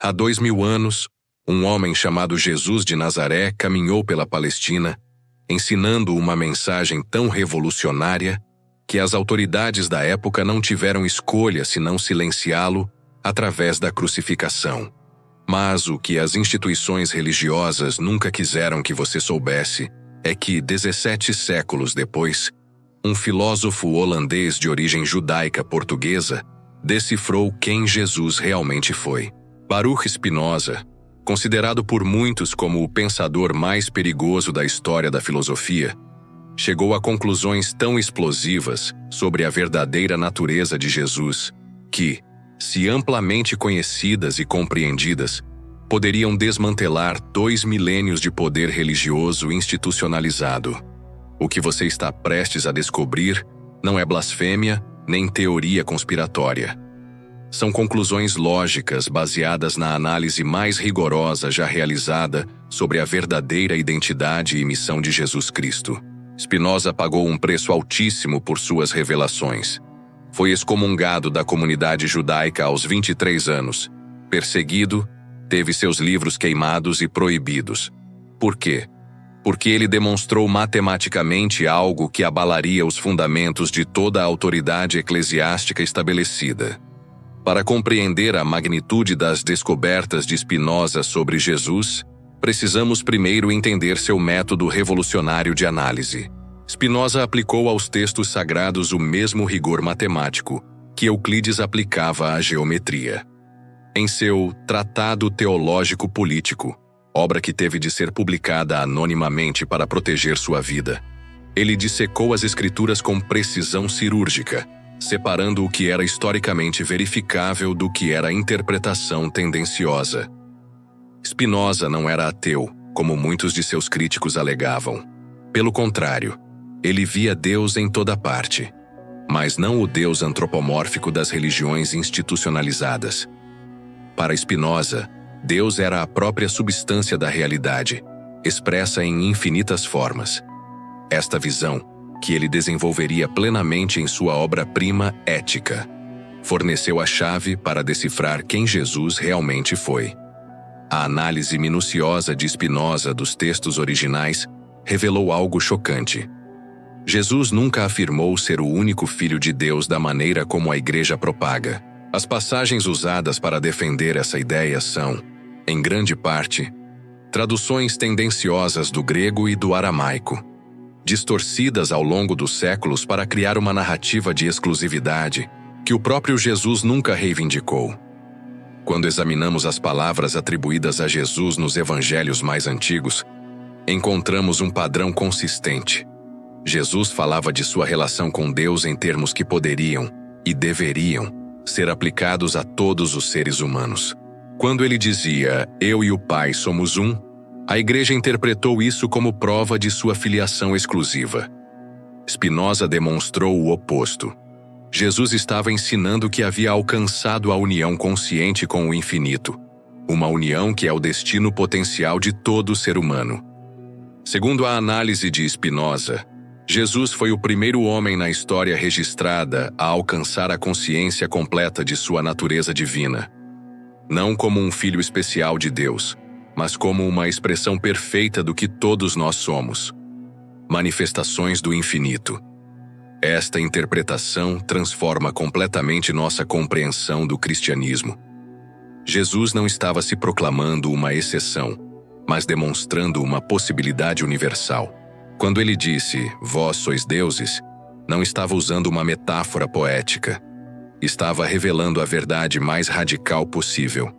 Há 2000 anos, um homem chamado Jesus de Nazaré caminhou pela Palestina, ensinando uma mensagem tão revolucionária que as autoridades da época não tiveram escolha senão silenciá-lo através da crucificação. Mas o que as instituições religiosas nunca quiseram que você soubesse é que, 17 séculos depois, um filósofo holandês de origem judaica-portuguesa decifrou quem Jesus realmente foi. Baruch Spinoza, considerado por muitos como o pensador mais perigoso da história da filosofia, chegou a conclusões tão explosivas sobre a verdadeira natureza de Jesus que, se amplamente conhecidas e compreendidas, poderiam desmantelar 2 milênios de poder religioso institucionalizado. O que você está prestes a descobrir não é blasfêmia nem teoria conspiratória. São conclusões lógicas baseadas na análise mais rigorosa já realizada sobre a verdadeira identidade e missão de Jesus Cristo. Spinoza pagou um preço altíssimo por suas revelações. Foi excomungado da comunidade judaica aos 23 anos. Perseguido, teve seus livros queimados e proibidos. Por quê? Porque ele demonstrou matematicamente algo que abalaria os fundamentos de toda a autoridade eclesiástica estabelecida. Para compreender a magnitude das descobertas de Spinoza sobre Jesus, precisamos primeiro entender seu método revolucionário de análise. Spinoza aplicou aos textos sagrados o mesmo rigor matemático que Euclides aplicava à geometria. Em seu Tratado Teológico Político, obra que teve de ser publicada anonimamente para proteger sua vida, ele dissecou as escrituras com precisão cirúrgica, separando o que era historicamente verificável do que era interpretação tendenciosa. Spinoza não era ateu, como muitos de seus críticos alegavam. Pelo contrário, ele via Deus em toda parte, mas não o Deus antropomórfico das religiões institucionalizadas. Para Spinoza, Deus era a própria substância da realidade, expressa em infinitas formas. Esta visão, que ele desenvolveria plenamente em sua obra-prima Ética, forneceu a chave para decifrar quem Jesus realmente foi. A análise minuciosa de Spinoza dos textos originais revelou algo chocante. Jesus nunca afirmou ser o único Filho de Deus da maneira como a Igreja propaga. As passagens usadas para defender essa ideia são, em grande parte, traduções tendenciosas do grego e do aramaico, distorcidas ao longo dos séculos para criar uma narrativa de exclusividade que o próprio Jesus nunca reivindicou. Quando examinamos as palavras atribuídas a Jesus nos evangelhos mais antigos, encontramos um padrão consistente. Jesus falava de sua relação com Deus em termos que poderiam e deveriam ser aplicados a todos os seres humanos. Quando ele dizia, "Eu e o Pai somos um", a Igreja interpretou isso como prova de sua filiação exclusiva. Spinoza demonstrou o oposto. Jesus estava ensinando que havia alcançado a união consciente com o infinito, uma união que é o destino potencial de todo ser humano. Segundo a análise de Spinoza, Jesus foi o primeiro homem na história registrada a alcançar a consciência completa de sua natureza divina, não como um filho especial de Deus, mas como uma expressão perfeita do que todos nós somos, manifestações do infinito. Esta interpretação transforma completamente nossa compreensão do cristianismo. Jesus não estava se proclamando uma exceção, mas demonstrando uma possibilidade universal. Quando ele disse, "Vós sois deuses", não estava usando uma metáfora poética. Estava revelando a verdade mais radical possível.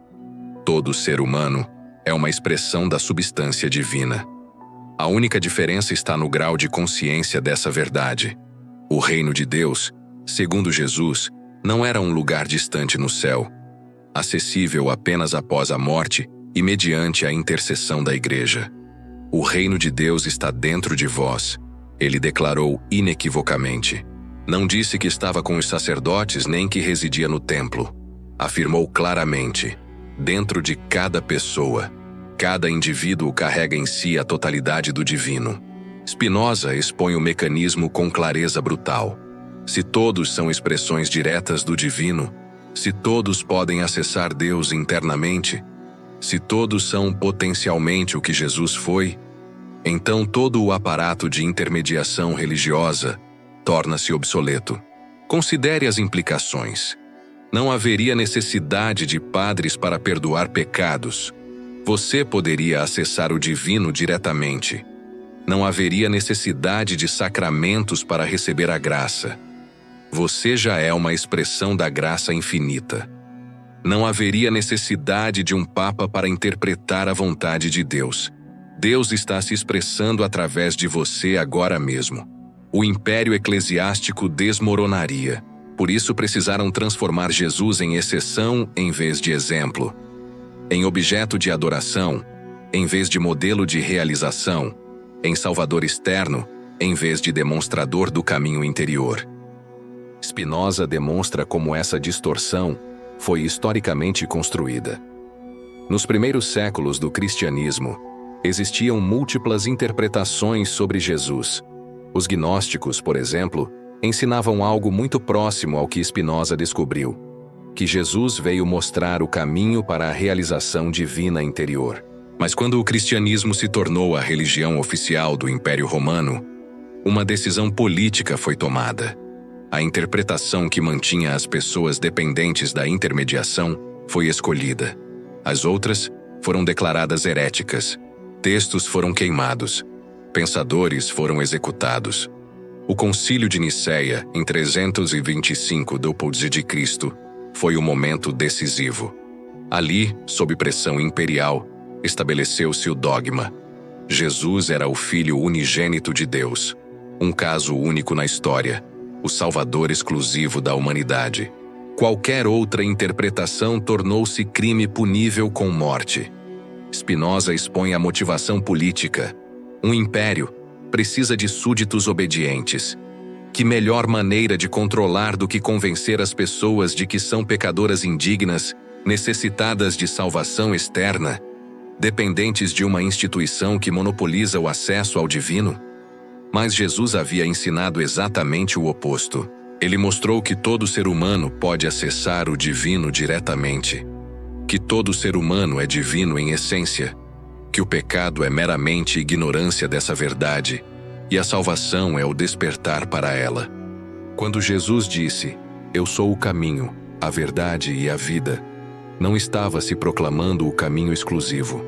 Todo ser humano é uma expressão da substância divina. A única diferença está no grau de consciência dessa verdade. O reino de Deus, segundo Jesus, não era um lugar distante no céu, acessível apenas após a morte e mediante a intercessão da Igreja. O reino de Deus está dentro de vós, ele declarou inequivocamente. Não disse que estava com os sacerdotes nem que residia no templo. Afirmou claramente, dentro de cada pessoa, cada indivíduo carrega em si a totalidade do divino. Spinoza expõe o mecanismo com clareza brutal. Se todos são expressões diretas do divino, se todos podem acessar Deus internamente, Se todos são potencialmente o que Jesus foi, então todo o aparato de intermediação religiosa torna-se obsoleto. Considere as implicações. Não haveria necessidade de padres para perdoar pecados. Você poderia acessar o divino diretamente. Não haveria necessidade de sacramentos para receber a graça. Você já é uma expressão da graça infinita. Não haveria necessidade de um papa para interpretar a vontade de Deus. Deus está se expressando através de você agora mesmo. O império eclesiástico desmoronaria. Por isso precisaram transformar Jesus em exceção em vez de exemplo, em objeto de adoração, em vez de modelo de realização, em salvador externo, em vez de demonstrador do caminho interior. Spinoza demonstra como essa distorção foi historicamente construída. Nos primeiros séculos do cristianismo, existiam múltiplas interpretações sobre Jesus. Os gnósticos, por exemplo, ensinavam algo muito próximo ao que Spinoza descobriu, que Jesus veio mostrar o caminho para a realização divina interior. Mas quando o cristianismo se tornou a religião oficial do Império Romano, uma decisão política foi tomada. A interpretação que mantinha as pessoas dependentes da intermediação foi escolhida. As outras foram declaradas heréticas. Textos foram queimados. Pensadores foram executados. O Concílio de Nicéia, em 325 d.C., foi o momento decisivo. Ali, sob pressão imperial, estabeleceu-se o dogma. Jesus era o Filho unigênito de Deus, um caso único na história, o Salvador exclusivo da humanidade. Qualquer outra interpretação tornou-se crime punível com morte. Spinoza expõe a motivação política. Um império precisa de súditos obedientes. Que melhor maneira de controlar do que convencer as pessoas de que são pecadoras indignas, necessitadas de salvação externa, dependentes de uma instituição que monopoliza o acesso ao divino? Mas Jesus havia ensinado exatamente o oposto. Ele mostrou que todo ser humano pode acessar o divino diretamente, que todo ser humano é divino em essência, que o pecado é meramente ignorância dessa verdade e a salvação é o despertar para ela. Quando Jesus disse, "Eu sou o caminho, a verdade e a vida", não estava se proclamando o caminho exclusivo.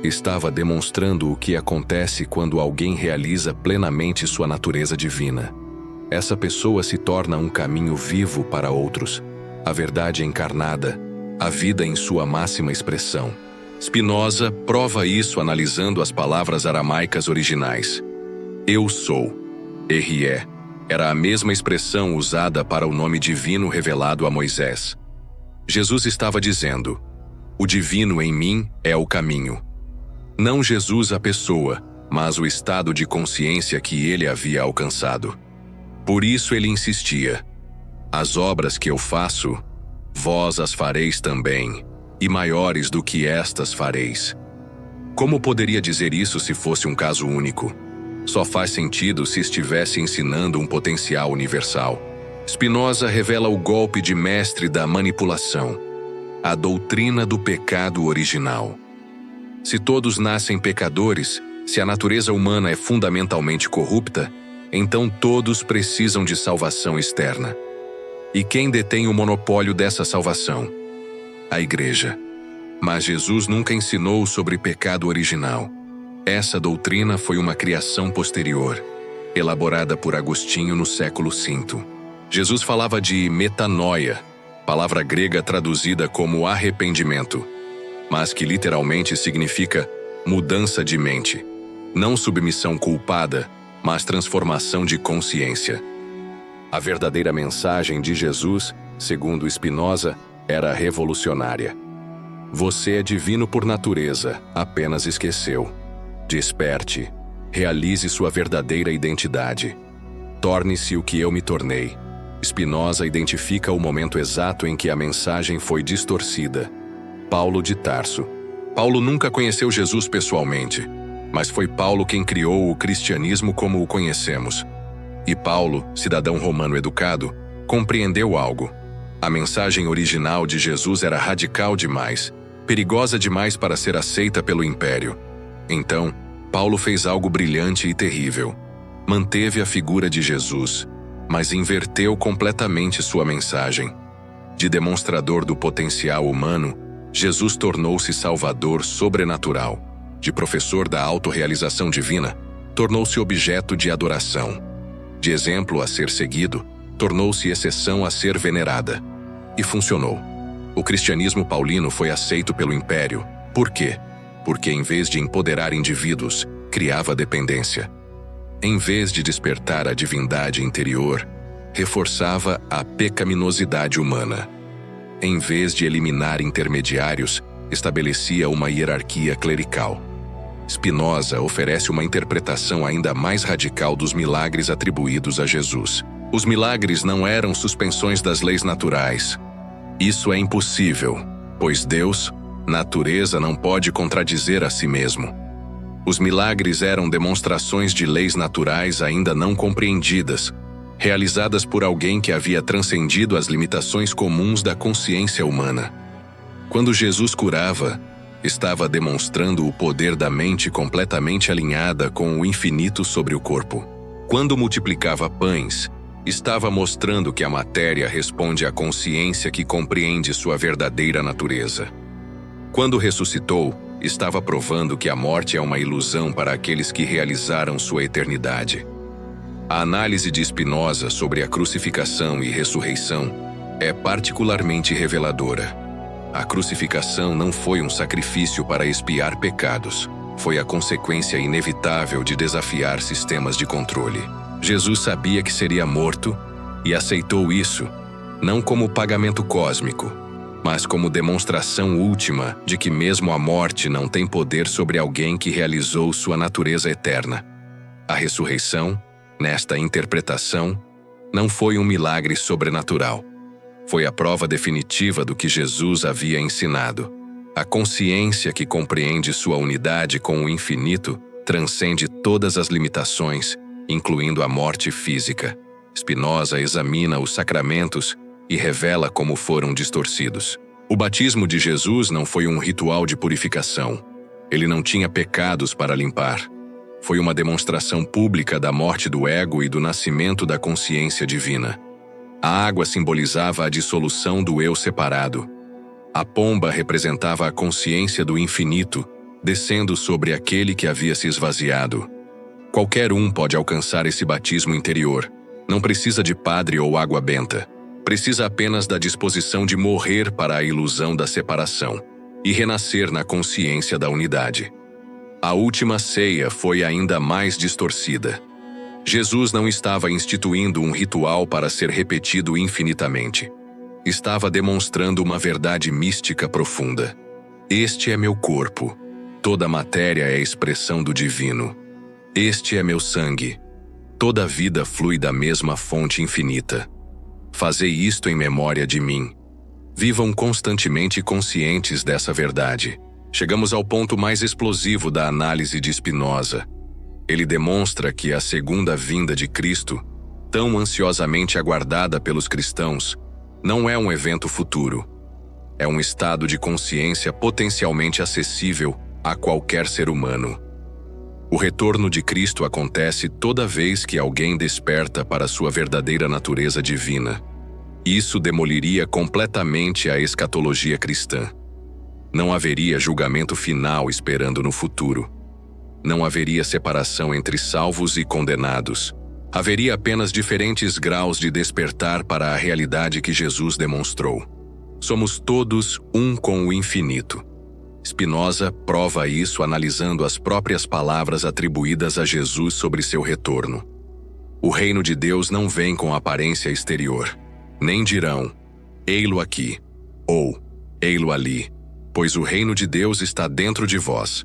Estava demonstrando o que acontece quando alguém realiza plenamente sua natureza divina. Essa pessoa se torna um caminho vivo para outros, a verdade encarnada, a vida em sua máxima expressão. Spinoza prova isso analisando as palavras aramaicas originais. Eu sou, RE, era a mesma expressão usada para o nome divino revelado a Moisés. Jesus estava dizendo, o divino em mim é o caminho. Não Jesus a pessoa, mas o estado de consciência que ele havia alcançado. Por isso ele insistia, as obras que eu faço, vós as fareis também, e maiores do que estas fareis. Como poderia dizer isso se fosse um caso único? Só faz sentido se estivesse ensinando um potencial universal. Spinoza revela o golpe de mestre da manipulação, a doutrina do pecado original. Se todos nascem pecadores, se a natureza humana é fundamentalmente corrupta, então todos precisam de salvação externa. E quem detém o monopólio dessa salvação? A Igreja. Mas Jesus nunca ensinou sobre pecado original. Essa doutrina foi uma criação posterior, elaborada por Agostinho no século V. Jesus falava de metanoia, palavra grega traduzida como arrependimento, mas que literalmente significa mudança de mente. Não submissão culpada, mas transformação de consciência. A verdadeira mensagem de Jesus, segundo Spinoza, era revolucionária. Você é divino por natureza, apenas esqueceu. Desperte, realize sua verdadeira identidade. Torne-se o que eu me tornei. Spinoza identifica o momento exato em que a mensagem foi distorcida. Paulo de Tarso. Paulo nunca conheceu Jesus pessoalmente, mas foi Paulo quem criou o cristianismo como o conhecemos. E Paulo, cidadão romano educado, compreendeu algo. A mensagem original de Jesus era radical demais. perigosa demais para ser aceita pelo império. Então, Paulo fez algo brilhante e terrível. Manteve a figura de Jesus, mas inverteu completamente sua mensagem. De demonstrador do potencial humano, Jesus tornou-se salvador sobrenatural. De professor da autorrealização divina, tornou-se objeto de adoração. De exemplo a ser seguido, tornou-se exceção a ser venerada. E funcionou. O cristianismo paulino foi aceito pelo império. Por quê? Porque em vez de empoderar indivíduos, criava dependência. Em vez de despertar a divindade interior, reforçava a pecaminosidade humana. Em vez de eliminar intermediários, estabelecia uma hierarquia clerical. Spinoza oferece uma interpretação ainda mais radical dos milagres atribuídos a Jesus. Os milagres não eram suspensões das leis naturais. Isso é impossível, pois Deus, natureza, não pode contradizer a si mesmo. Os milagres eram demonstrações de leis naturais ainda não compreendidas, realizadas por alguém que havia transcendido as limitações comuns da consciência humana. Quando Jesus curava, estava demonstrando o poder da mente completamente alinhada com o infinito sobre o corpo. Quando multiplicava pães, estava mostrando que a matéria responde à consciência que compreende sua verdadeira natureza. Quando ressuscitou, estava provando que a morte é uma ilusão para aqueles que realizaram sua eternidade. A análise de Spinoza sobre a crucificação e ressurreição é particularmente reveladora. A crucificação não foi um sacrifício para expiar pecados, foi a consequência inevitável de desafiar sistemas de controle. Jesus sabia que seria morto e aceitou isso, não como pagamento cósmico, mas como demonstração última de que mesmo a morte não tem poder sobre alguém que realizou sua natureza eterna. A ressurreição, nesta interpretação, não foi um milagre sobrenatural. Foi a prova definitiva do que Jesus havia ensinado. A consciência que compreende sua unidade com o infinito transcende todas as limitações, incluindo a morte física. Spinoza examina os sacramentos e revela como foram distorcidos. O batismo de Jesus não foi um ritual de purificação. Ele não tinha pecados para limpar. Foi uma demonstração pública da morte do ego e do nascimento da consciência divina. A água simbolizava a dissolução do eu separado. A pomba representava a consciência do infinito, descendo sobre aquele que havia se esvaziado. Qualquer um pode alcançar esse batismo interior. Não precisa de padre ou água benta. Precisa apenas da disposição de morrer para a ilusão da separação e renascer na consciência da unidade. A última ceia foi ainda mais distorcida. Jesus não estava instituindo um ritual para ser repetido infinitamente. Estava demonstrando uma verdade mística profunda. Este é meu corpo. Toda a matéria é expressão do divino. Este é meu sangue. Toda a vida flui da mesma fonte infinita. Fazei isto em memória de mim. Vivam constantemente conscientes dessa verdade. Chegamos ao ponto mais explosivo da análise de Spinoza. Ele demonstra que a segunda vinda de Cristo, tão ansiosamente aguardada pelos cristãos, não é um evento futuro. É um estado de consciência potencialmente acessível a qualquer ser humano. O retorno de Cristo acontece toda vez que alguém desperta para sua verdadeira natureza divina. Isso demoliria completamente a escatologia cristã. Não haveria julgamento final esperando no futuro. Não haveria separação entre salvos e condenados. Haveria apenas diferentes graus de despertar para a realidade que Jesus demonstrou. Somos todos um com o infinito. Spinoza prova isso analisando as próprias palavras atribuídas a Jesus sobre seu retorno. O reino de Deus não vem com aparência exterior. Nem dirão, ei-lo aqui, ou ei-lo ali, pois o reino de Deus está dentro de vós.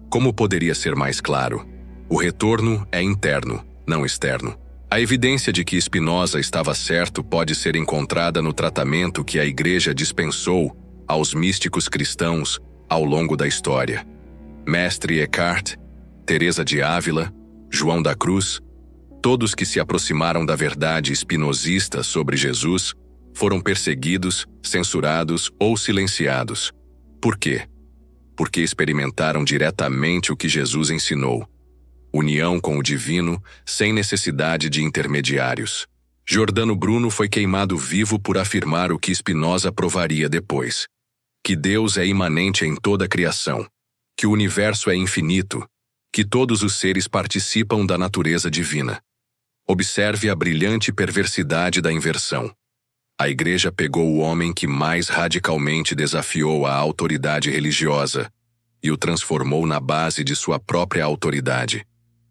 Como poderia ser mais claro? O retorno é interno, não externo. A evidência de que Spinoza estava certo pode ser encontrada no tratamento que a Igreja dispensou aos místicos cristãos ao longo da história. Mestre Eckhart, Teresa de Ávila, João da Cruz, todos que se aproximaram da verdade espinosista sobre Jesus foram perseguidos, censurados ou silenciados. Por quê? porque experimentaram diretamente o que Jesus ensinou. União com o divino, sem necessidade de intermediários. Giordano Bruno foi queimado vivo por afirmar o que Spinoza provaria depois: que Deus é imanente em toda a criação, que o universo é infinito, que todos os seres participam da natureza divina. Observe a brilhante perversidade da inversão. A Igreja pegou o homem que mais radicalmente desafiou a autoridade religiosa e o transformou na base de sua própria autoridade.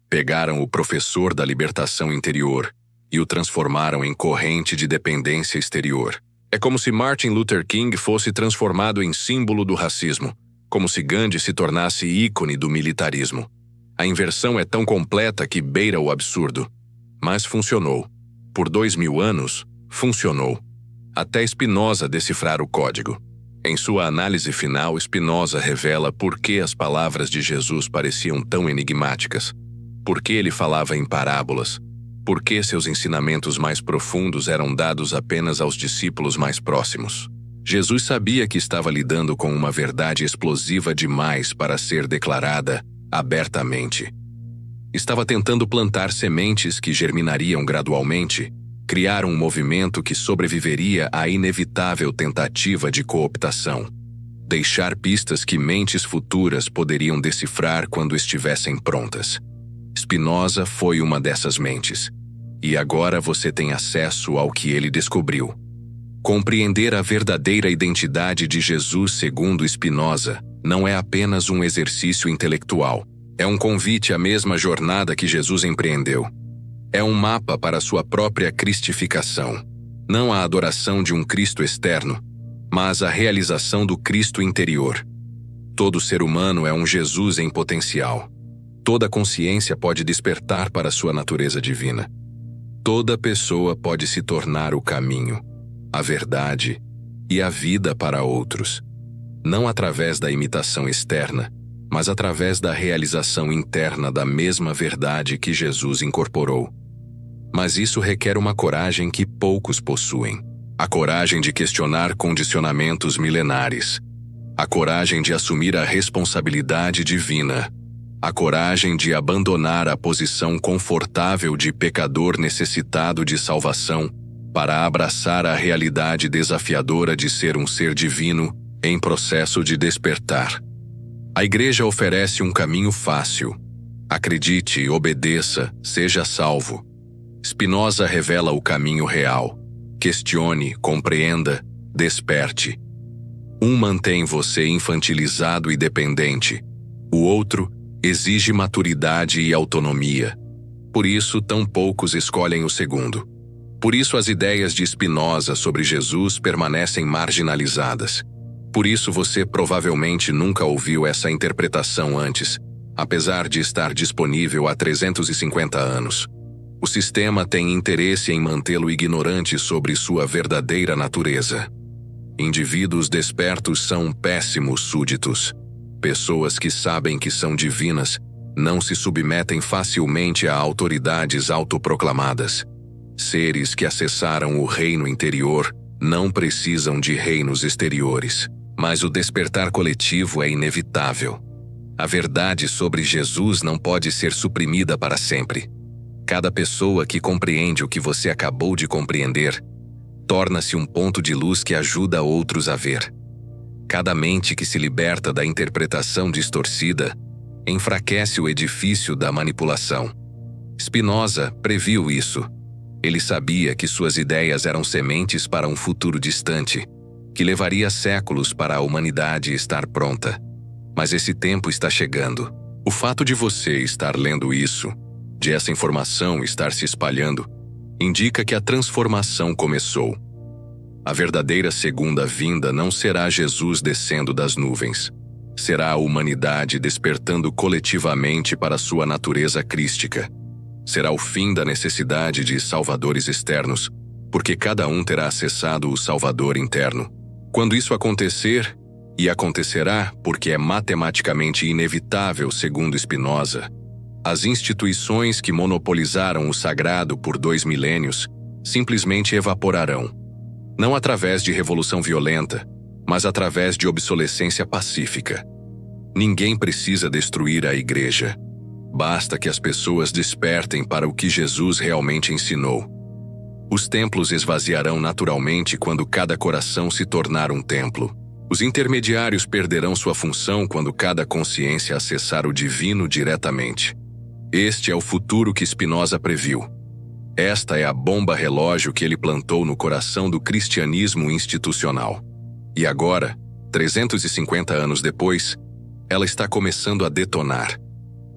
Pegaram o professor da libertação interior e o transformaram em corrente de dependência exterior. É como se Martin Luther King fosse transformado em símbolo do racismo, como se Gandhi se tornasse ícone do militarismo. A inversão é tão completa que beira o absurdo. Mas funcionou. Por 2000 anos, funcionou. Até Spinoza decifrar o código. Em sua análise final, Spinoza revela por que as palavras de Jesus pareciam tão enigmáticas, por que ele falava em parábolas, por que seus ensinamentos mais profundos eram dados apenas aos discípulos mais próximos. Jesus sabia que estava lidando com uma verdade explosiva demais para ser declarada abertamente. Estava tentando plantar sementes que germinariam gradualmente, criar um movimento que sobreviveria à inevitável tentativa de cooptação, deixar pistas que mentes futuras poderiam decifrar quando estivessem prontas. Spinoza foi uma dessas mentes, e agora você tem acesso ao que ele descobriu. Compreender a verdadeira identidade de Jesus segundo Spinoza não é apenas um exercício intelectual, é um convite à mesma jornada que Jesus empreendeu. É um mapa para sua própria cristificação. Não a adoração de um Cristo externo, mas a realização do Cristo interior. Todo ser humano é um Jesus em potencial. Toda consciência pode despertar para sua natureza divina. Toda pessoa pode se tornar o caminho, a verdade e a vida para outros. Não através da imitação externa, mas através da realização interna da mesma verdade que Jesus incorporou. Mas isso requer uma coragem que poucos possuem. A coragem de questionar condicionamentos milenares. A coragem de assumir a responsabilidade divina. A coragem de abandonar a posição confortável de pecador necessitado de salvação para abraçar a realidade desafiadora de ser um ser divino em processo de despertar. A Igreja oferece um caminho fácil. Acredite, obedeça, seja salvo. Spinoza revela o caminho real. Questione, compreenda, desperte. Um mantém você infantilizado e dependente. O outro exige maturidade e autonomia. Por isso, tão poucos escolhem o segundo. Por isso, as ideias de Spinoza sobre Jesus permanecem marginalizadas. Por isso, você provavelmente nunca ouviu essa interpretação antes, apesar de estar disponível há 350 anos. O sistema tem interesse em mantê-lo ignorante sobre sua verdadeira natureza. Indivíduos despertos são péssimos súditos. Pessoas que sabem que são divinas não se submetem facilmente a autoridades autoproclamadas. Seres que acessaram o reino interior não precisam de reinos exteriores. Mas o despertar coletivo é inevitável. A verdade sobre Jesus não pode ser suprimida para sempre. Cada pessoa que compreende o que você acabou de compreender torna-se um ponto de luz que ajuda outros a ver. Cada mente que se liberta da interpretação distorcida enfraquece o edifício da manipulação. Spinoza previu isso. Ele sabia que suas ideias eram sementes para um futuro distante, que levaria séculos para a humanidade estar pronta. Mas esse tempo está chegando. O fato de você estar lendo isso, de essa informação estar se espalhando, indica que a transformação começou. A verdadeira segunda vinda não será Jesus descendo das nuvens. Será a humanidade despertando coletivamente para sua natureza crística. Será o fim da necessidade de salvadores externos, porque cada um terá acessado o Salvador interno. Quando isso acontecer, e acontecerá porque é matematicamente inevitável segundo Spinoza, as instituições que monopolizaram o sagrado por 2 milênios simplesmente evaporarão. Não através de revolução violenta, mas através de obsolescência pacífica. Ninguém precisa destruir a igreja. Basta que as pessoas despertem para o que Jesus realmente ensinou. Os templos esvaziarão naturalmente quando cada coração se tornar um templo. Os intermediários perderão sua função quando cada consciência acessar o divino diretamente. Este é o futuro que Spinoza previu. Esta é a bomba relógio que ele plantou no coração do cristianismo institucional. E agora, 350 anos depois, ela está começando a detonar.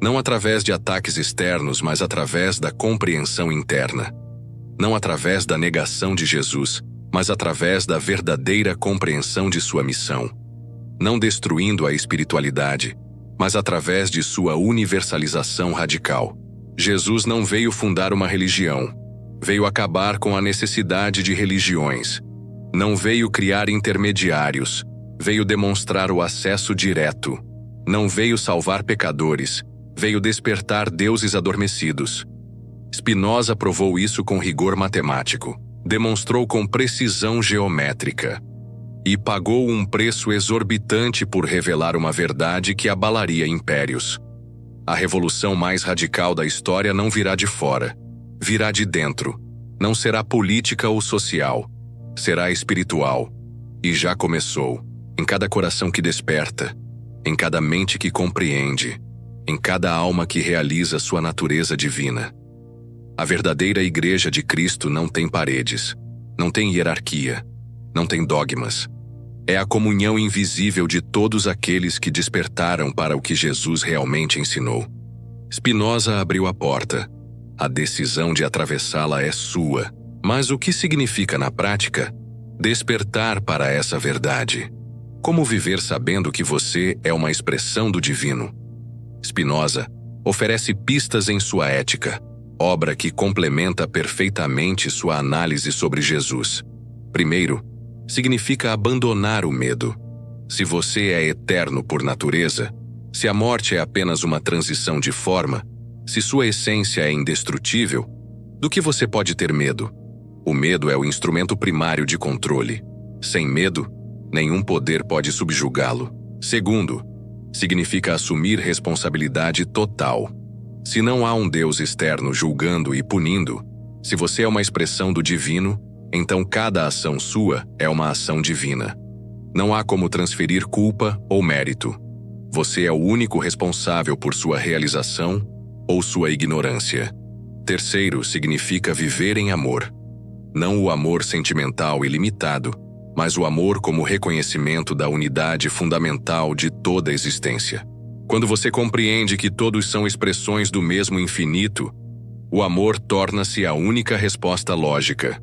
Não através de ataques externos, mas através da compreensão interna. Não através da negação de Jesus, mas através da verdadeira compreensão de sua missão. Não destruindo a espiritualidade, mas através de sua universalização radical. Jesus não veio fundar uma religião. Veio acabar com a necessidade de religiões. Não veio criar intermediários. Veio demonstrar o acesso direto. Não veio salvar pecadores. Veio despertar deuses adormecidos. Spinoza provou isso com rigor matemático. Demonstrou com precisão geométrica. E pagou um preço exorbitante por revelar uma verdade que abalaria impérios. A revolução mais radical da história não virá de fora. Virá de dentro. Não será política ou social. Será espiritual. E já começou. Em cada coração que desperta. Em cada mente que compreende. Em cada alma que realiza sua natureza divina. A verdadeira Igreja de Cristo não tem paredes. Não tem hierarquia. Não tem dogmas. É a comunhão invisível de todos aqueles que despertaram para o que Jesus realmente ensinou. Spinoza abriu a porta. A decisão de atravessá-la é sua. Mas o que significa na prática? Despertar para essa verdade. Como viver sabendo que você é uma expressão do divino? Spinoza oferece pistas em sua Ética, obra que complementa perfeitamente sua análise sobre Jesus. Primeiro, significa abandonar o medo. Se você é eterno por natureza, se a morte é apenas uma transição de forma, se sua essência é indestrutível, do que você pode ter medo? O medo é o instrumento primário de controle. Sem medo, nenhum poder pode subjugá-lo. Segundo, significa assumir responsabilidade total. Se não há um Deus externo julgando e punindo, se você é uma expressão do divino, então cada ação sua é uma ação divina. Não há como transferir culpa ou mérito. Você é o único responsável por sua realização ou sua ignorância. Terceiro, significa viver em amor. Não o amor sentimental e limitado, mas o amor como reconhecimento da unidade fundamental de toda a existência. Quando você compreende que todos são expressões do mesmo infinito, o amor torna-se a única resposta lógica.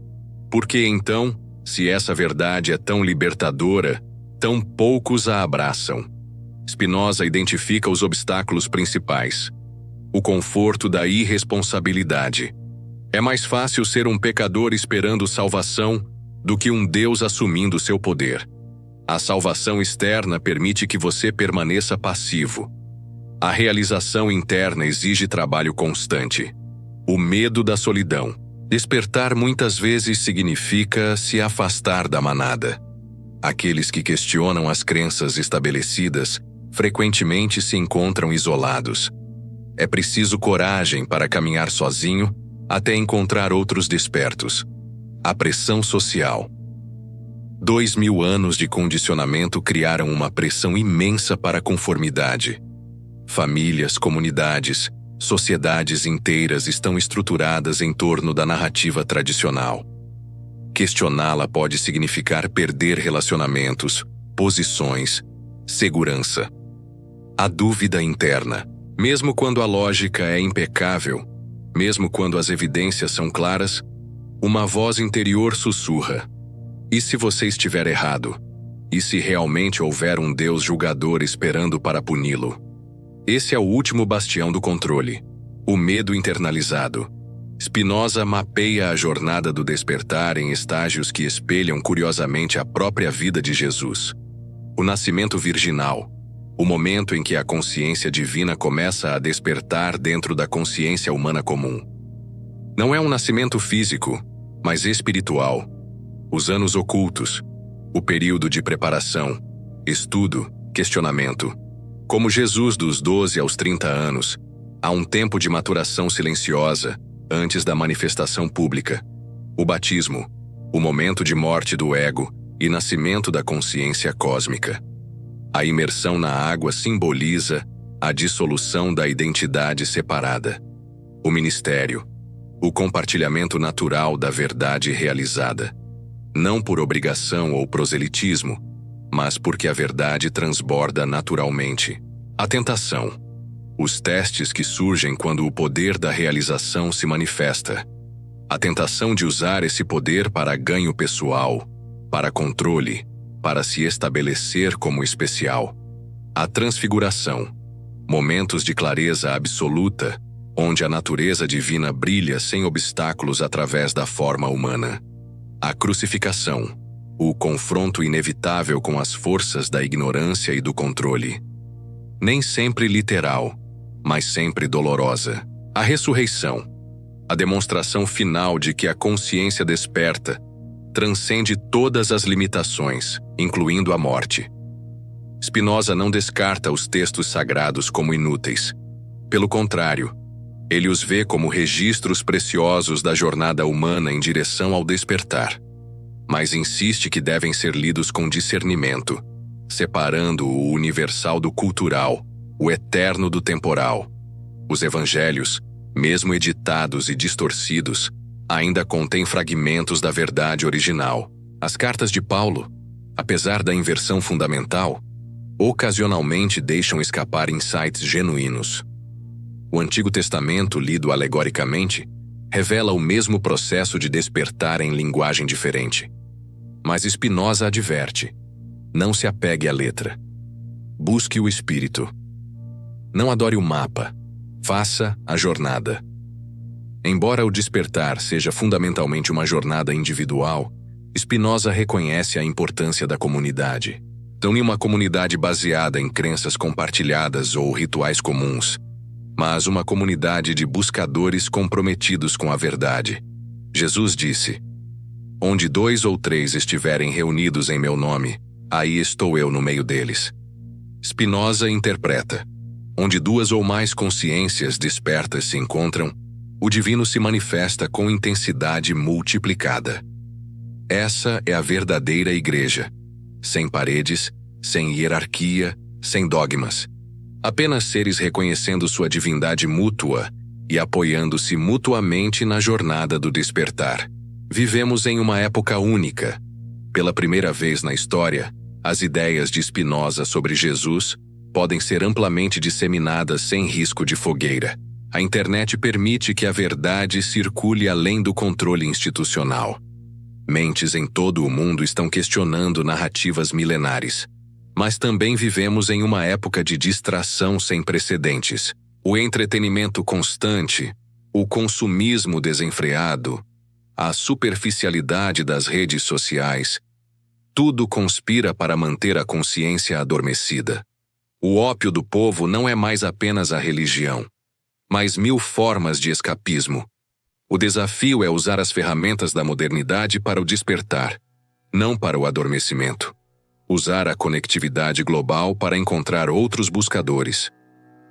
Porque então, se essa verdade é tão libertadora, tão poucos a abraçam? Spinoza identifica os obstáculos principais. O conforto da irresponsabilidade. É mais fácil ser um pecador esperando salvação do que um Deus assumindo seu poder. A salvação externa permite que você permaneça passivo. A realização interna exige trabalho constante. O medo da solidão. Despertar muitas vezes significa se afastar da manada. Aqueles que questionam as crenças estabelecidas frequentemente se encontram isolados. É preciso coragem para caminhar sozinho até encontrar outros despertos. A pressão social. 2000 anos de condicionamento criaram uma pressão imensa para a conformidade. Famílias, comunidades, sociedades inteiras estão estruturadas em torno da narrativa tradicional. Questioná-la pode significar perder relacionamentos, posições, segurança. A dúvida interna. Mesmo quando a lógica é impecável, mesmo quando as evidências são claras, uma voz interior sussurra: e se você estiver errado? E se realmente houver um Deus julgador esperando para puni-lo? Esse é o último bastião do controle. O medo internalizado. Spinoza mapeia a jornada do despertar em estágios que espelham curiosamente a própria vida de Jesus. O nascimento virginal. O momento em que a consciência divina começa a despertar dentro da consciência humana comum. Não é um nascimento físico, mas espiritual. Os anos ocultos. O período de preparação, estudo, questionamento. Como Jesus dos 12 aos 30 anos, há um tempo de maturação silenciosa antes da manifestação pública. O batismo, o momento de morte do ego e nascimento da consciência cósmica. A imersão na água simboliza a dissolução da identidade separada. O ministério, o compartilhamento natural da verdade realizada. Não por obrigação ou proselitismo, mas porque a verdade transborda naturalmente. A tentação. Os testes que surgem quando o poder da realização se manifesta. A tentação de usar esse poder para ganho pessoal, para controle, para se estabelecer como especial. A transfiguração. Momentos de clareza absoluta, onde a natureza divina brilha sem obstáculos através da forma humana. A crucificação. O confronto inevitável com as forças da ignorância e do controle. Nem sempre literal, mas sempre dolorosa. A ressurreição. A demonstração final de que a consciência desperta transcende todas as limitações, incluindo a morte. Spinoza não descarta os textos sagrados como inúteis. Pelo contrário, ele os vê como registros preciosos da jornada humana em direção ao despertar. Mas insiste que devem ser lidos com discernimento, separando o universal do cultural, o eterno do temporal. Os evangelhos, mesmo editados e distorcidos, ainda contêm fragmentos da verdade original. As cartas de Paulo, apesar da inversão fundamental, ocasionalmente deixam escapar insights genuínos. O Antigo Testamento, lido alegoricamente, revela o mesmo processo de despertar em linguagem diferente. Mas Spinoza adverte: não se apegue à letra. Busque o espírito. Não adore o mapa. Faça a jornada. Embora o despertar seja fundamentalmente uma jornada individual, Spinoza reconhece a importância da comunidade. Não em uma comunidade baseada em crenças compartilhadas ou rituais comuns, mas uma comunidade de buscadores comprometidos com a verdade. Jesus disse: onde 2 ou 3 estiverem reunidos em meu nome, aí estou eu no meio deles. Spinoza interpreta: onde 2 ou mais consciências despertas se encontram, o divino se manifesta com intensidade multiplicada. Essa é a verdadeira igreja, sem paredes, sem hierarquia, sem dogmas. Apenas seres reconhecendo sua divindade mútua e apoiando-se mutuamente na jornada do despertar. Vivemos em uma época única. Pela primeira vez na história, as ideias de Spinoza sobre Jesus podem ser amplamente disseminadas sem risco de fogueira. A internet permite que a verdade circule além do controle institucional. Mentes em todo o mundo estão questionando narrativas milenares. Mas também vivemos em uma época de distração sem precedentes. O entretenimento constante, o consumismo desenfreado, a superficialidade das redes sociais, tudo conspira para manter a consciência adormecida. O ópio do povo não é mais apenas a religião, mas 1000 formas de escapismo. O desafio é usar as ferramentas da modernidade para o despertar, não para o adormecimento. Usar a conectividade global para encontrar outros buscadores.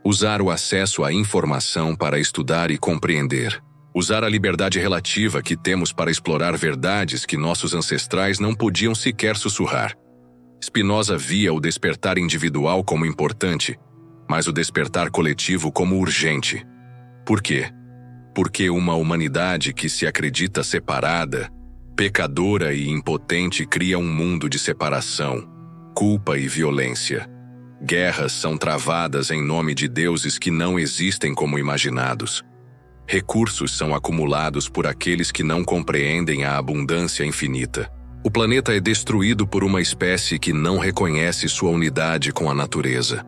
Usar o acesso à informação para estudar e compreender. Usar a liberdade relativa que temos para explorar verdades que nossos ancestrais não podiam sequer sussurrar. Spinoza via o despertar individual como importante, mas o despertar coletivo como urgente. Por quê? Porque uma humanidade que se acredita separada, pecadora e impotente cria um mundo de separação, culpa e violência. Guerras são travadas em nome de deuses que não existem como imaginados. Recursos são acumulados por aqueles que não compreendem a abundância infinita. O planeta é destruído por uma espécie que não reconhece sua unidade com a natureza.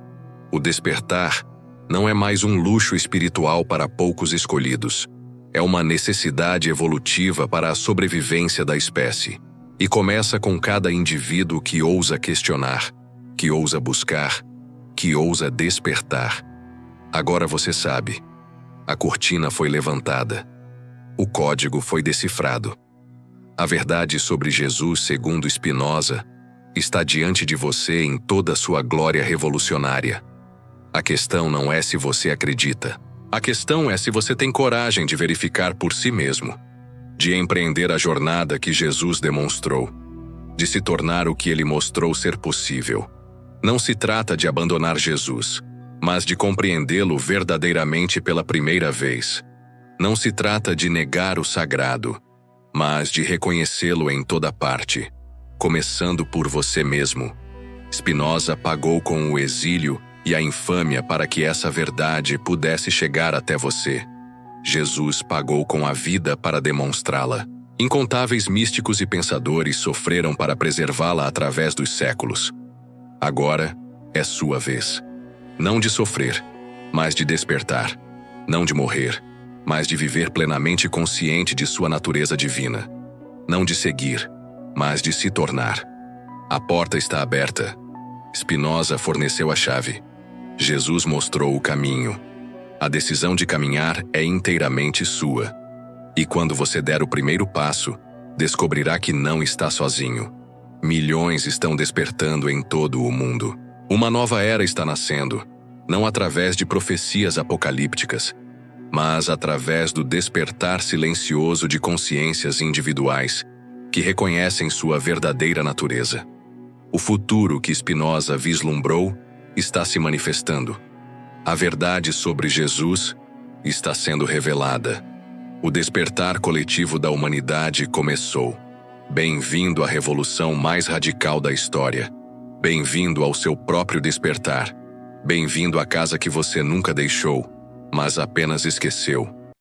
O despertar não é mais um luxo espiritual para poucos escolhidos. É uma necessidade evolutiva para a sobrevivência da espécie. E começa com cada indivíduo que ousa questionar, que ousa buscar, que ousa despertar. Agora você sabe. A cortina foi levantada. O código foi decifrado. A verdade sobre Jesus, segundo Spinoza, está diante de você em toda a sua glória revolucionária. A questão não é se você acredita. A questão é se você tem coragem de verificar por si mesmo, de empreender a jornada que Jesus demonstrou, de se tornar o que ele mostrou ser possível. Não se trata de abandonar Jesus, mas de compreendê-lo verdadeiramente pela primeira vez. Não se trata de negar o sagrado, mas de reconhecê-lo em toda parte, começando por você mesmo. Spinoza pagou com o exílio e a infâmia para que essa verdade pudesse chegar até você. Jesus pagou com a vida para demonstrá-la. Incontáveis místicos e pensadores sofreram para preservá-la através dos séculos. Agora é sua vez. Não de sofrer, mas de despertar. Não de morrer, mas de viver plenamente consciente de sua natureza divina. Não de seguir, mas de se tornar. A porta está aberta. Spinoza forneceu a chave. Jesus mostrou o caminho. A decisão de caminhar é inteiramente sua. E quando você der o primeiro passo, descobrirá que não está sozinho. Milhões estão despertando em todo o mundo. Uma nova era está nascendo, não através de profecias apocalípticas, mas através do despertar silencioso de consciências individuais que reconhecem sua verdadeira natureza. O futuro que Spinoza vislumbrou está se manifestando. A verdade sobre Jesus está sendo revelada. O despertar coletivo da humanidade começou. Bem-vindo à revolução mais radical da história. Bem-vindo ao seu próprio despertar. Bem-vindo à casa que você nunca deixou, mas apenas esqueceu.